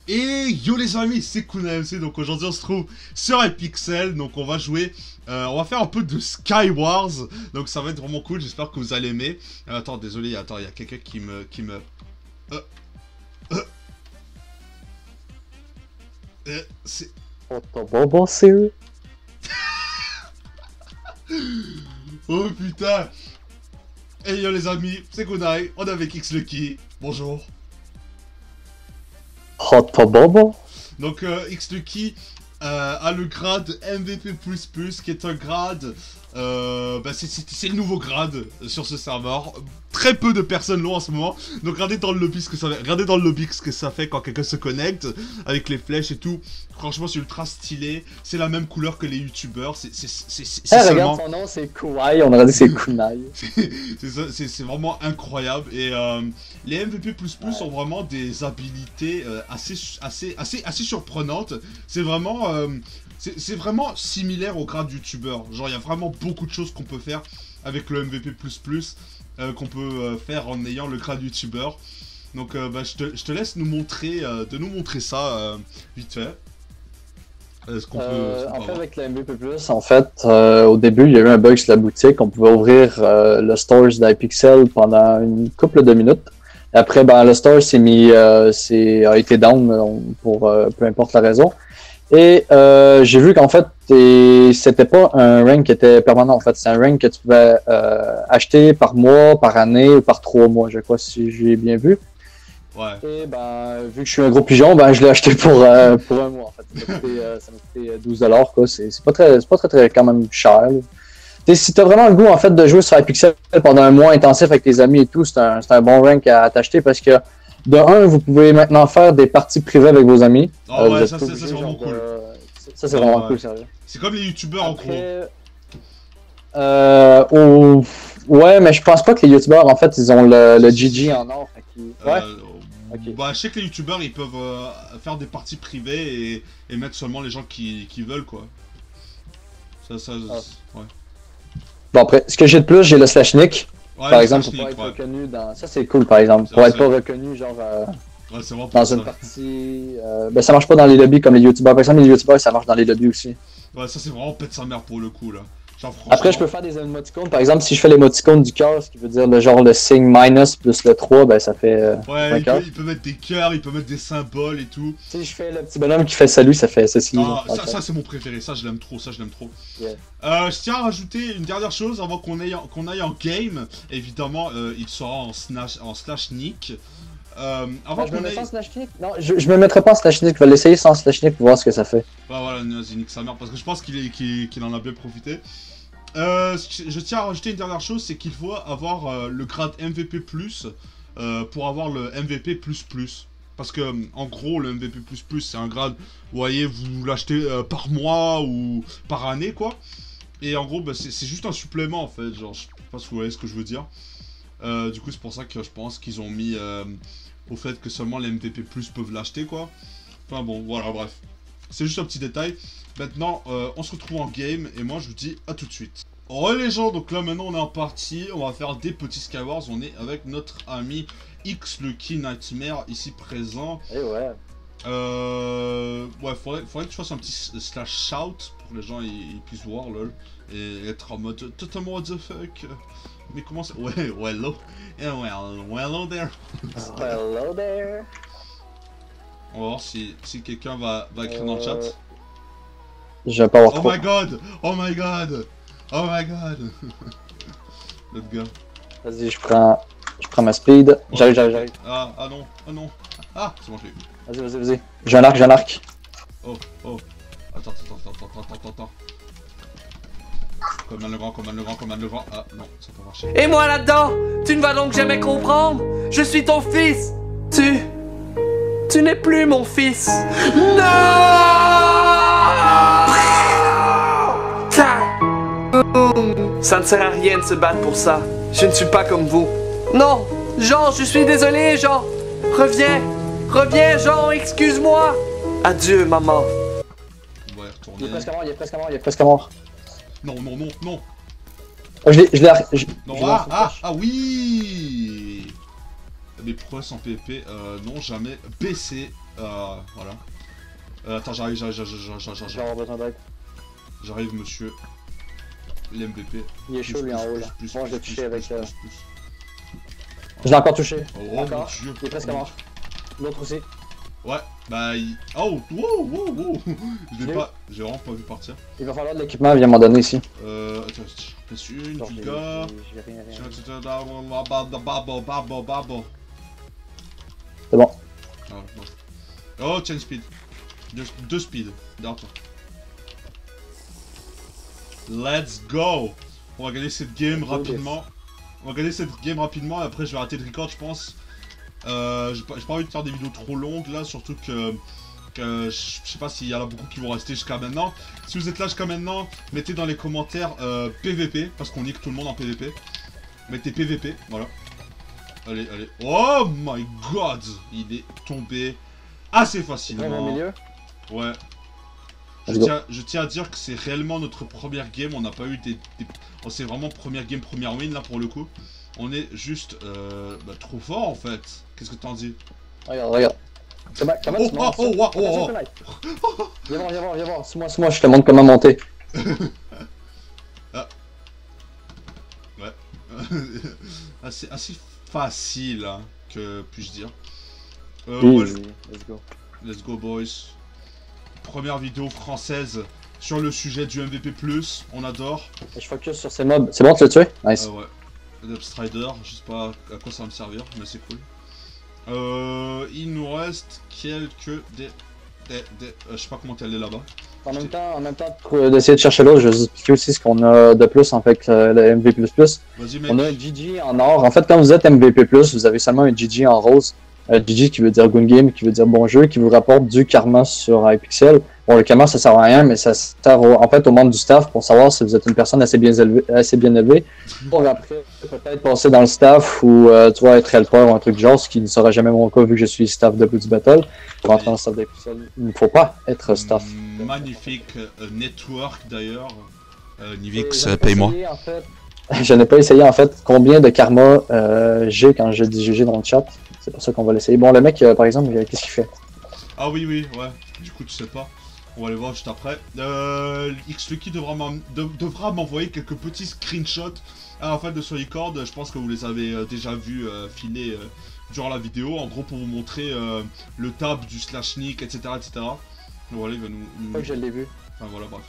Et yo les amis, c'est KunaMC, donc aujourd'hui on se trouve sur Hypixel, donc on va jouer, on va faire un peu de Skywars, donc ça va être vraiment cool, j'espère que vous allez aimer. Attends, désolé, attends, il y a quelqu'un Euh, euh, c'est... Oh, ton bonbon, c'est eux. Oh putain. Et yo les amis, c'est Kunai, on est avec XLucky, bonjour. Oh, ton bonbon. Donc XLucky a le grade MVP++, qui est un grade, c'est le nouveau grade sur ce serveur. Très peu de personnes l'ont en ce moment, donc regardez dans le lobby ce que ça fait, regardez dans le lobby ce que ça fait quand quelqu'un se connecte, avec les flèches et tout. Franchement c'est ultra stylé, c'est la même couleur que les youtubeurs, c'est seulement... Regarde son nom, c'est Kouai, on aurait dit c'est Kunai. C'est vraiment incroyable, et les MVP++ ont vraiment des habilités assez surprenantes. C'est vraiment... c'est vraiment similaire au grade youtubeur. Genre, il y a vraiment beaucoup de choses qu'on peut faire avec le MVP++, qu'on peut faire en ayant le grade youtubeur. Donc, je te laisse nous montrer, ça vite fait. Ce qu'on peut En fait, avoir. avec le MVP+, en fait, au début, il y a eu un bug sur la boutique. On pouvait ouvrir le store d'Hypixel pendant une couple de minutes. Après, le store a été down pour peu importe la raison. Et j'ai vu qu'en fait, c'était pas un rank qui était permanent. En fait, c'est un rank que tu pouvais acheter par mois, par année ou par 3 mois, je crois, si j'ai bien vu. Ouais. Et vu que je suis un gros pigeon, je l'ai acheté pour un mois. En fait, ça m'a coûté 12$, quoi. C'est pas très quand même cher. Si t'as vraiment le goût en fait de jouer sur Hypixel pendant un mois intensif avec tes amis et tout, c'est un bon rank à t'acheter parce que de un, vous pouvez maintenant faire des parties privées avec vos amis. Ah ouais, ça c'est vraiment cool. Ça c'est vraiment cool, sérieux. C'est comme les youtubeurs en gros. Ouais, mais je pense pas que les youtubeurs en fait ils ont le GG en or. Ouais. Okay. Je sais que les youtubeurs ils peuvent faire des parties privées et mettre seulement les gens qui veulent quoi. Ouais. Bon après, ce que j'ai de plus, j'ai le Slashnik. Ouais, par exemple, pour pas être reconnu dans... Ça c'est cool par exemple. Pour être pas reconnu genre dans une partie... ça marche pas dans les lobbies comme les youtubeurs. Par exemple, les youtubeurs ça marche dans les lobbies aussi. Ouais, ça c'est vraiment pète sa mère pour le coup là. Genre, après, je peux faire des émoticônes. Par exemple, si je fais l'émoticône du cœur, ce qui veut dire le signe minus plus le 3, ça fait. Ouais, il peut mettre des cœurs, il peut mettre des symboles et tout. Si je fais le petit bonhomme qui fait salut, ça fait ceci. Ah, ça c'est mon préféré, ça je l'aime trop, Yeah. Je tiens à rajouter une dernière chose avant qu'on aille en game. Évidemment, il sera en slash nick. Avant je me mets sans slash nick. Non, je me mettrai pas en slash nick, je vais l'essayer sans slash nick pour voir ce que ça fait. Bah voilà, vas-y, nique sa mère, parce que je pense qu'il en a bien profité. Je tiens à rajouter une dernière chose, c'est qu'il faut avoir le grade MVP+, pour avoir le MVP++. Parce que, en gros, le MVP++, c'est un grade, vous voyez, vous l'achetez par mois ou par année, quoi. Et en gros, c'est juste un supplément, en fait, genre, je sais pas si vous voyez ce que je veux dire. Du coup, c'est pour ça que je pense qu'ils ont mis au fait que seulement les MVP+, peuvent l'acheter, quoi. Enfin bon, voilà, bref. C'est juste un petit détail. Maintenant, on se retrouve en game, et moi, je vous dis à tout de suite. Ouais les gens, donc là maintenant on est en partie, on va faire des petits Skywars, on est avec notre ami XLucky Nightmare ici présent. Et ouais. Ouais, faudrait que je fasse un petit slash shout pour que les gens ils puissent voir lol et être en mode totalement what the fuck. Mais comment c'est... Ouais, hello. Yeah, hello there. Hello there. On va voir si quelqu'un va écrire dans le chat. Je vais pas avoir trop. Oh my god. Oh my god. L'autre gars. Vas-y, je prends ma speed. Ouais. J'arrive. Ah non. Ah, c'est bon, je l'ai eu. Vas-y. J'ai un arc. Oh. Attends. Commande le grand. Ah, non, ça peut marcher. Et moi là-dedans, tu ne vas donc jamais comprendre. Je suis ton fils. Tu n'es plus mon fils. Non! Ça ne sert à rien de se battre pour ça. Je ne suis pas comme vous. Non, Jean, je suis désolé, Jean. Reviens, Jean, excuse-moi. Adieu, maman. On va y retourner. Il est presque mort. Non. Je l'ai. Non, oui. Les prouesses en PvP, non, jamais. BC, Voilà. Attends, j'arrive. Je vais avoir besoin d'aide. J'arrive, monsieur. L'MVP. Il est chaud, lui, en haut, là. Bon, je l'ai touché avec... plus. Je l'ai encore touché. Oh Encore. mon dieu. Il est presque mort. L'autre aussi. Ouais, bah il... Oh, wow. J'ai j'ai vraiment pas vu partir. Il va falloir de l'équipement, viens m'en donner ici. Attends, place une, Non, giga... j'ai rien. C'est C'est bon. Oh, tiens, speed. Deux speed, derrière toi. Let's go. On va gagner cette game rapidement. On va gagner cette game rapidement et après je vais arrêter le record, je pense. J'ai pas envie de faire des vidéos trop longues là, surtout que je sais pas s'il y en a beaucoup qui vont rester jusqu'à maintenant. Si vous êtes là jusqu'à maintenant, mettez dans les commentaires PVP, parce qu'on nique tout le monde en PVP. Mettez PVP, voilà. Allez. Oh my god, il est tombé assez facilement. Au milieu. Ouais. Je tiens à dire que c'est réellement notre première game, on n'a pas eu oh, c'est vraiment première game, première win là pour le coup. On est juste trop fort en fait. Qu'est-ce que t'en dis? Regarde. Comment tu montes? Oh. Viens voir. C'est moi, je te montre comment monter. Ah. Ouais. assez facile, hein, que puis-je dire. Let's go boys. Première vidéo française sur le sujet du MVP+, on adore. Je focus sur ces mobs. C'est bon, tu l'as tué? Nice. Ouais. Strider, je sais pas à quoi ça va me servir, mais c'est cool. Il nous reste quelques je sais pas comment t'es allé là-bas. En même temps d'essayer de chercher l'autre, je vais vous expliquer aussi ce qu'on a de plus en fait le MVP++. Vas-y mec. On a un GG en or. En fait, quand vous êtes MVP+, vous avez seulement un GG en rose. GG qui veut dire Good Game, qui veut dire bon jeu, qui vous rapporte du karma sur Hypixel. Bon, le karma ça sert à rien, mais ça sert en fait aux membres du staff pour savoir si vous êtes une personne assez bien élevée. Pour après peut-être passer dans le staff ou tu vois être helper ou un truc du genre, ce qui ne sera jamais mon cas vu que je suis staff de Bloody Battle. Pour rentrer dans le staff d'Hypixel, il ne faut pas être staff. Magnifique network d'ailleurs. Nivix, paye-moi. En fait, je n'ai pas essayé en fait combien de karma j'ai quand je dis GG dans le chat. C'est pour ça qu'on va l'essayer. Bon, le mec, par exemple, qu'est-ce qu'il fait? Ah oui, ouais. Du coup, tu sais pas. On va aller voir juste après. XLucky devra m'envoyer quelques petits screenshots à la fin de son record. Je pense que vous les avez déjà vus filer durant la vidéo. En gros, pour vous montrer le tab du /nick, etc. Donc voilà, il va nous... Je crois que je l'ai vu. Enfin voilà, bref.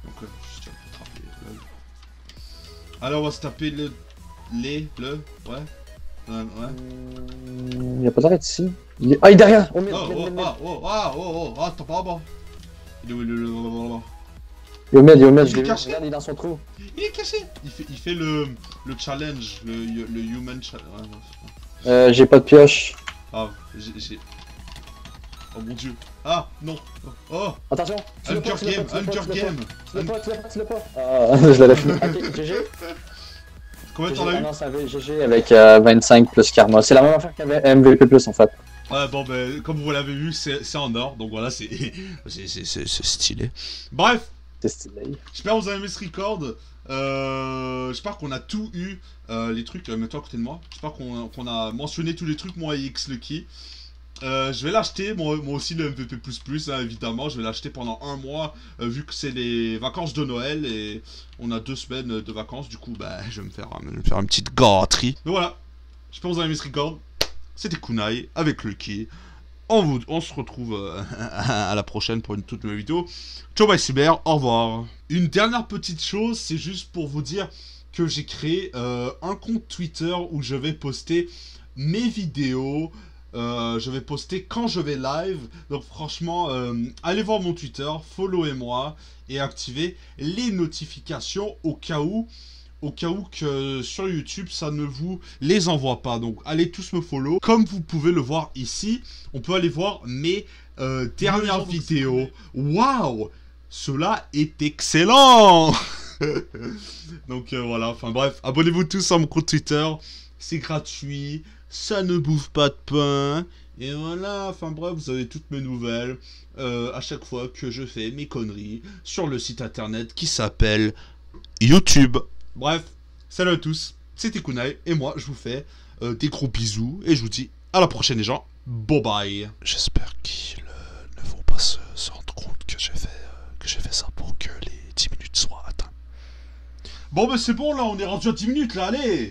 Donc, je tiens à attraper Alors, on va se taper ouais. Il n'y a pas d'arrêt ici. Ah, il est derrière! Attends pas bas. Il est où? Il est au mid, je l'ai vu. caché. Regarde, il est dans son trou. Il est caché. Il fait le challenge, le human challenge. J'ai pas de pioche. Ah, j'ai... Oh mon dieu. Ah, non. Oh. Attention. Hunter game. Tu l'as pas. Ah, je l'avais fini. Ok, GG. Combien t'en as eu? Non, ça avait GG avec 25 plus karma. C'est la même affaire qu'avait MVP+, en fait. Ouais, bon, ben, comme vous l'avez vu, c'est en or, donc voilà, c'est stylé. Bref, c'est stylé. J'espère que vous avez aimé ce record. J'espère qu'on a tout eu, les trucs, mets-toi à côté de moi. J'espère qu'on a mentionné tous les trucs, moi et XLucky. Je vais l'acheter, moi aussi le MVP++, hein, évidemment, je vais l'acheter pendant un mois, vu que c'est les vacances de Noël et on a 2 semaines de vacances, du coup, bah, je vais me faire une petite gâterie. Donc voilà, j'espère que vous avez aimé ce record, c'était Kunai avec Lucky, on se retrouve à la prochaine pour une toute nouvelle vidéo. Ciao bye cyber, au revoir. Une dernière petite chose, c'est juste pour vous dire que j'ai créé un compte Twitter où je vais poster mes vidéos. Je vais poster quand je vais live, donc franchement allez voir mon Twitter, followez-moi et activez les notifications au cas où que sur YouTube ça ne vous les envoie pas, donc allez tous me follow. Comme vous pouvez le voir ici, on peut aller voir mes dernières vidéos. Waouh, cela est excellent. Donc voilà, enfin bref, abonnez-vous tous à mon compte Twitter, c'est gratuit. Ça ne bouffe pas de pain. Et voilà, enfin bref, vous avez toutes mes nouvelles à chaque fois que je fais mes conneries sur le site internet qui s'appelle YouTube. Bref, salut à tous, c'était Kunai et moi je vous fais des gros bisous et je vous dis à la prochaine les gens. Bye bye. J'espère qu'ils ne vont pas se rendre compte que j'ai fait ça pour que les 10 minutes soient atteintes. Bon, bah c'est bon, là, on est rendu à 10 minutes, là, allez.